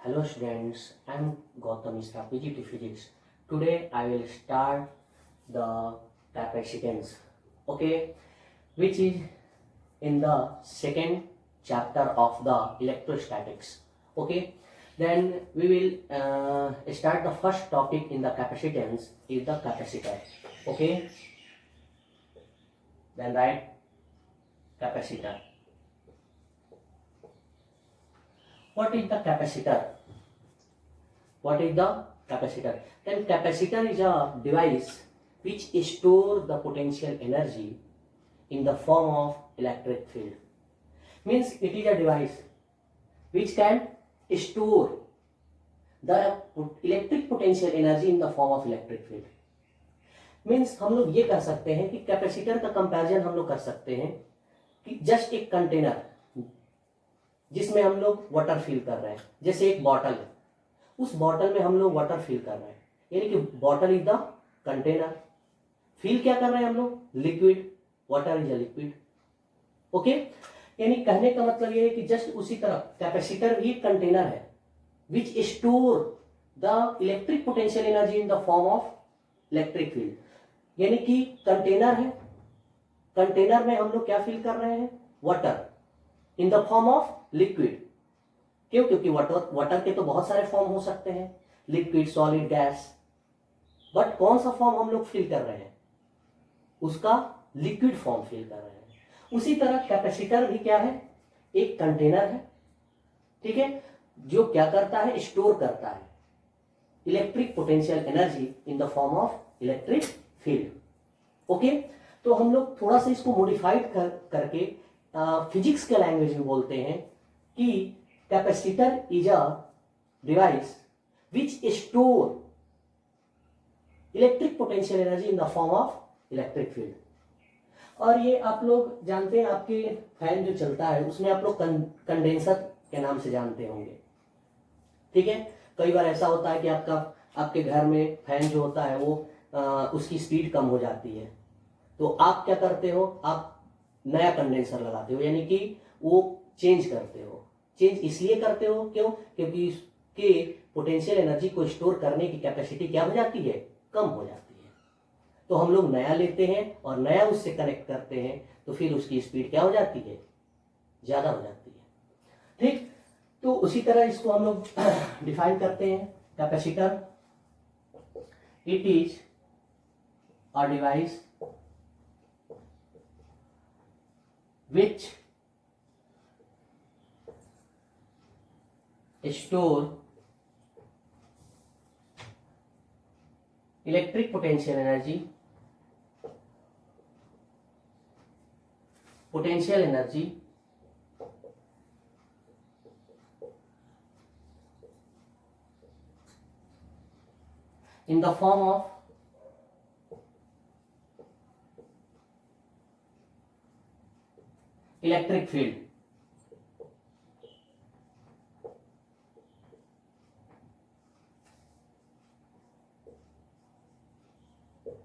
Hello students, I am Gautam Misra, PGT Physics. Today I will start the capacitance, okay, which is in the second chapter of the electrostatics, okay. Then we will start the first topic in the capacitance is the capacitor, okay. Then write capacitor. What is the capacitor? What is the capacitor? Then capacitor is a device which stores the potential energy in the form of electric field. Means it is a device which can store the electric potential energy in the form of electric field. Means हम लोग ये कह सकते हैं कि capacitor का comparison हम लोग कर सकते हैं कि जस्ट एक कंटेनर जिसमें हम लोग वाटर फिल कर रहे हैं, जैसे एक बॉटल है, उस बॉटल में हम लोग वाटर फिल कर रहे हैं, यानी कि bottle is the container, fill क्या कर रहे हैं हम लोग, liquid, water is a liquid, okay. यानी कहने का मतलब ये है कि जस्ट उसी तरह कैपेसिटर भी एक कंटेनर है विच store the electric potential energy in the form of electric field. यानी कि कंटेनर है, कंटेनर में हम लोग क्या फिल कर रहे हैं, water in the form of liquid. क्यों? क्योंकि वाटर के तो बहुत सारे फॉर्म हो सकते हैं, लिक्विड, सॉलिड, गैस, बट कौन सा फॉर्म हम लोग फिल कर रहे हैं, उसका लिक्विड फॉर्म फिल कर रहे हैं। उसी तरह कैपेसिटर भी क्या है, एक कंटेनर है, ठीक है, जो क्या करता है, स्टोर करता है electric potential energy in the form of electric field, okay. तो हम लोग थोड़ा सा इसको मॉडिफाइड करके फिजिक्स के लैंग्वेज में बोलते हैं कि capacitor is a device which store electric potential energy in the form of electric field. और ये आप लोग जानते हैं, आपके फैन जो चलता है उसमें आप लोग कंडेंसर के नाम से जानते होंगे, ठीक है। कई बार ऐसा होता है कि आपके घर में फैन जो होता है वो उसकी स्पीड कम हो जाती है, तो आप क्या करते हो, आप नया कंडेंसर लगाते हो, यानी कि वो चेंज करते हो। चेंज इसलिए करते हो, क्यों? क्योंकि इसके पोटेंशियल एनर्जी को स्टोर करने की कैपेसिटी क्या हो जाती है, कम हो जाती है। तो हम लोग नया लेते हैं और नया उससे कनेक्ट करते हैं, तो फिर उसकी स्पीड क्या हो जाती है, ज्यादा हो जाती है, ठीक। तो उसी तरह इसको हम लोग डिफाइन करते हैं, capacitor it is a device which store electric potential energy in the form of electric field,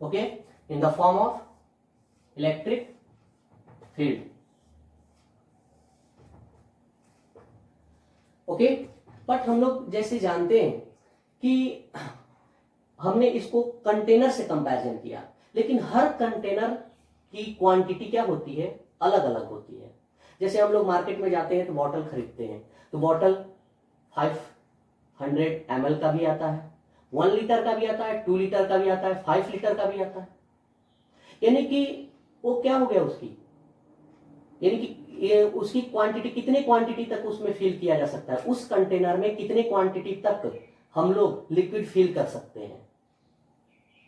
okay, in the form of electric field, okay. But हम लोग जैसे जानते हैं कि हमने इसको कंटेनर से कंपैरिजन किया, लेकिन हर कंटेनर की क्वांटिटी क्या होती है, अलग अलग होती है। जैसे हम लोग मार्केट में जाते हैं तो बॉटल खरीदते हैं, तो बॉटल 500 ml का भी आता है, 1 लीटर का भी आता है, 2 लीटर का भी आता है, 5 लीटर का भी आता है। यानी कि वो क्या हो गया उसकी, यानी कि ये उसकी क्वांटिटी, कितने क्वांटिटी तक उसमें फिल किया जा सकता है, उस कंटेनर में कितने क्वांटिटी तक हम लोग लिक्विड फिल कर सकते हैं,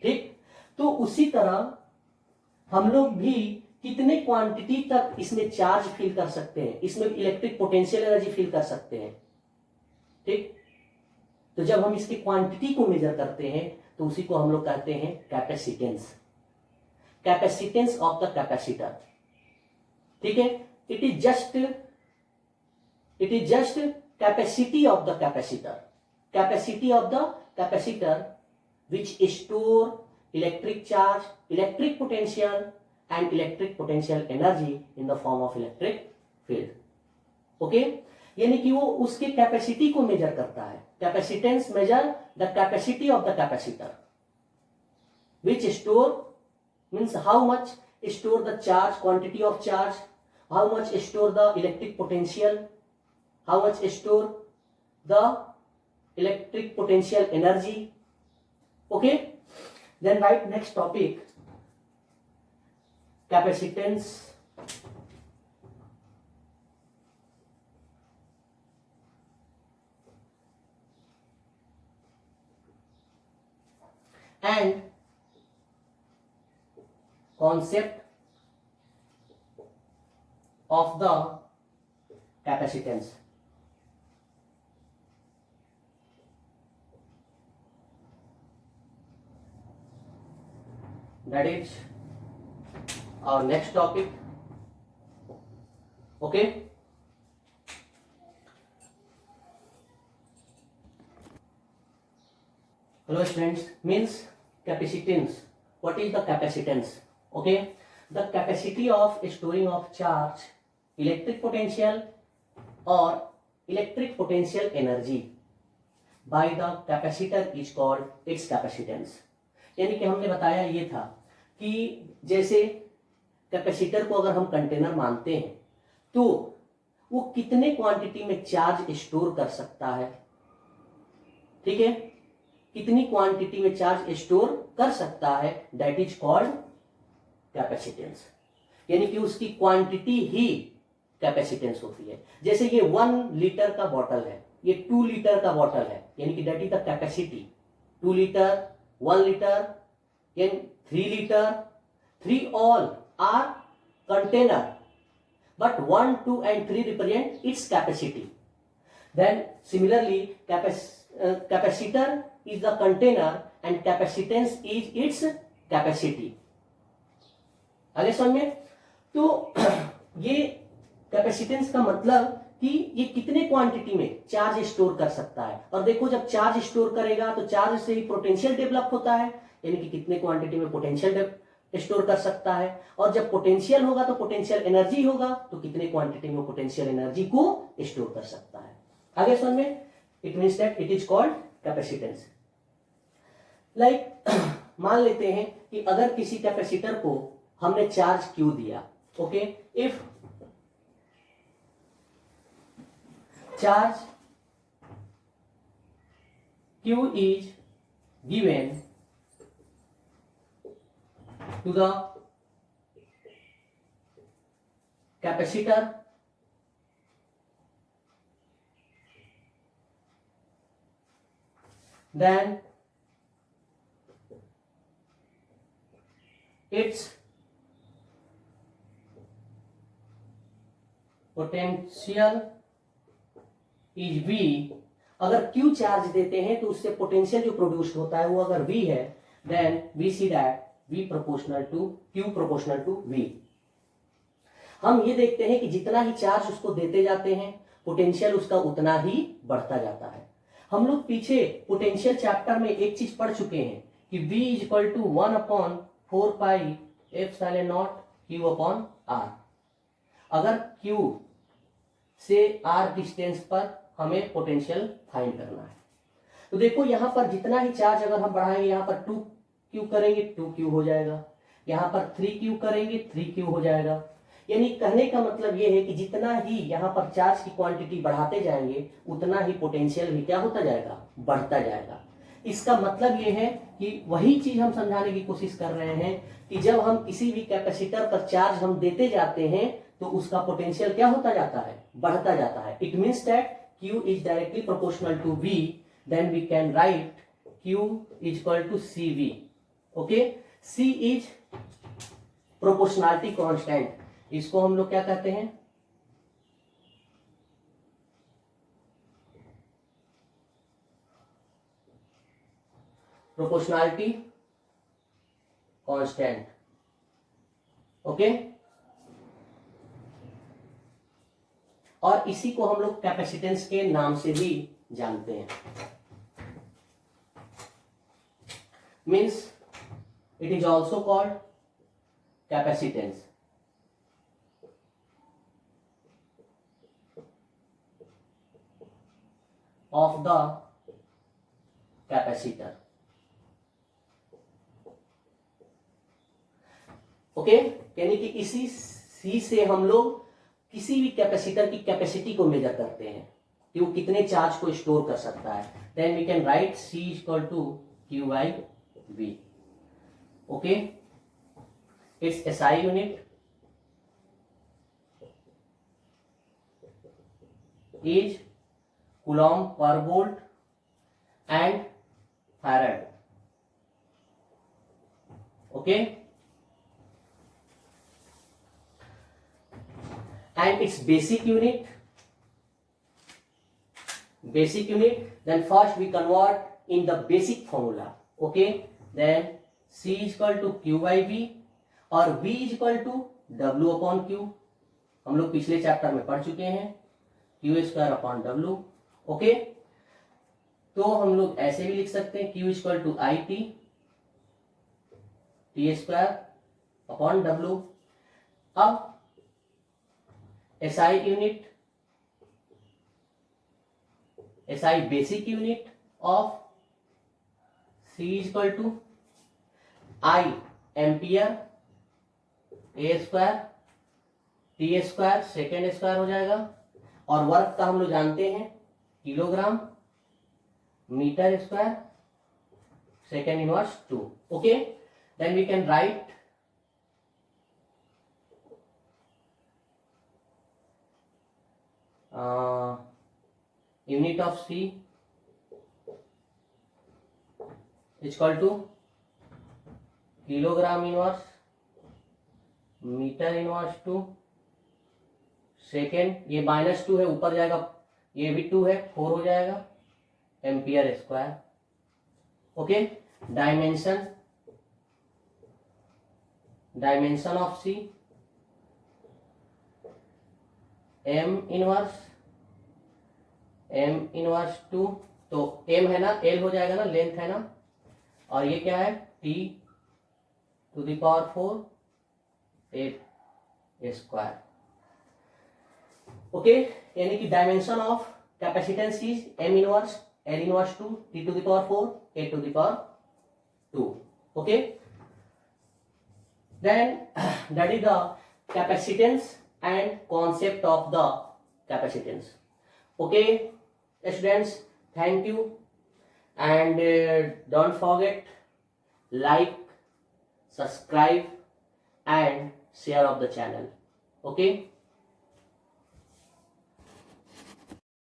ठीक। तो उसी तरह हम लोग भी कितने क्वांटिटी तक इसमें चार्ज फिल कर सकते हैं, इसमें इलेक्ट्रिक पोटेंशियल एनर्जी फिल कर सकते हैं, ठीक। तो जब हम इसकी क्वांटिटी को मेजर करते हैं तो उसी को हम लोग कहते हैं capacitance, capacitance of the capacitor, ठीक है। It is just capacity of the capacitor, capacity of the capacitor which store electric charge, electric potential and electric potential energy in the form of electric field, okay। यानी कि वो उसके capacity को measure करता है। Capacitance measure the capacity of the capacitor which store means how much store the charge, quantity of charge, how much store the electric potential, how much store the electric potential energy. Okay, then right next topic capacitance and concept of the capacitance. That is our next topic. Okay, hello students, means capacitance. What is the capacitance? Okay, the capacity of storing of charge, electric potential or electric potential energy by the capacitor is called its capacitance. यानी कि हमने बताया ये था कि जैसे capacitor को अगर हम कंटेनर मानते हैं तो वो कितने क्वांटिटी में चार्ज स्टोर कर सकता है, ठीक है, कितनी क्वांटिटी में चार्ज स्टोर कर सकता है, दैट इज कॉल्ड कैपेसिटेंस। यानी कि उसकी क्वांटिटी ही कैपेसिटेंस होती है। जैसे ये 1 लीटर का बॉटल है, ये 2 लीटर का बॉटल है, यानी कि that is the capacity. 2 litre, 1 litre and 3 litre, 3 all are container, but 1, 2 and 3 represent its capacity. Then similarly capacitor is the container and capacitance is its capacity. आगे समझ में? तो ये कैपेसिटेंस का मतलब कि ये कितने क्वांटिटी में चार्ज स्टोर कर सकता है। और देखो जब चार्ज स्टोर करेगा तो चार्ज से ही पोटेंशियल डेवलप होता है, यानी कि कितने क्वांटिटी में पोटेंशियल स्टोर कर सकता है। और जब पोटेंशियल होगा तो पोटेंशियल एनर्जी होगा, तो कितने क्वांटिटी में पोटेंशियल एनर्जी को स्टोर कर सकता है। आगे समझ में? It means that it is called capacitance. Like मान लेते हैं कि अगर किसी कैपेसिटर को हमने चार्ज क्यू दिया, okay, if charge Q is given to the capacitor, then its potential is V। अगर Q चार्ज देते हैं तो उससे पोटेंशियल जो प्रोड्यूस होता है वो अगर V है, then we see that V proportional to Q proportional to V। हम ये देखते हैं कि जितना ही चार्ज उसको देते जाते हैं पोटेंशियल उसका उतना ही बढ़ता जाता है। हम लोग पीछे पोटेंशियल चैप्टर में एक चीज पढ़ चुके हैं कि V is equal to 1/4 pi epsilon naught Q upon R। अगर Q से R डिस्टेंस पर हमें पोटेंशियल फाइंड करना है तो देखो यहां पर जितना ही चार्ज अगर हम बढ़ाएंगे, यहां पर 2Q करेंगे 2Q हो जाएगा, यहां पर 3Q करेंगे 3Q हो जाएगा। यानी कहने का मतलब यह है कि जितना ही यहां पर चार्ज की क्वांटिटी बढ़ाते जाएंगे उतना ही पोटेंशियल भी क्या होता जाएगा, बढ़ता जाएगा। इसका मतलब यह है कि वही चीज हम समझाने की कोशिश कर रहे हैं कि जब हम किसी भी कैपेसिटर पर चार्ज हम देते जाते हैं तो उसका पोटेंशियल क्या होता जाता है, बढ़ता जाता है। It means that Q is directly proportional to V, then we can write Q is equal to CV। Okay, C is proportionality constant, इसको हम लोग क्या कहते हैं, प्रोपोर्शनलिटी कांस्टेंट। ओके, और इसी को हम लोग कैपेसिटेंस के नाम से भी जानते हैं। Means it is also called capacitance। of the capacitor. Okay, यानी कि इसी सी से हम लोग किसी भी कैपेसिटर की कैपेसिटी को मेजर करते हैं कि वो कितने चार्ज को स्टोर कर सकता है. Then we can write C equal to Q by V. Okay, it's SI unit is coulomb per volt and farad. Okay, and its basic unit, then first we convert in the basic formula. Okay, then C is equal to Q by V और V is equal to W upon Q. हम लोग पिछले chapter में पढ़ चुके हैं, Q square upon W. Okay, तो हम लोग ऐसे भी लिख सकते हैं Q equal to IT T square upon W. अब SI unit, SI basic unit of C equal to I ampere A square T square second square हो जाएगा. और वर्क का हम लोग जानते हैं kilogram metre square second inverse 2. Okay, then we can write unit of C equal to kilogram inverse metre inverse 2 second. ये -2 है, ऊपर जाएगा, ये भी 2 है, 4 हो जाएगा ampere square. Okay, dimension of C m inverse 2. तो m है ना, l हो जाएगा ना, लेंथ है ना, और ये क्या है T to the power 4 8 square. Okay, यानी कि dimension of capacitance is m inverse l inverse 2 T to the power 4 8 to the power 2. Okay, then that is the capacitance and concept of the capacitance. Okay students, thank you and don't forget like, subscribe and share of the channel. Okay.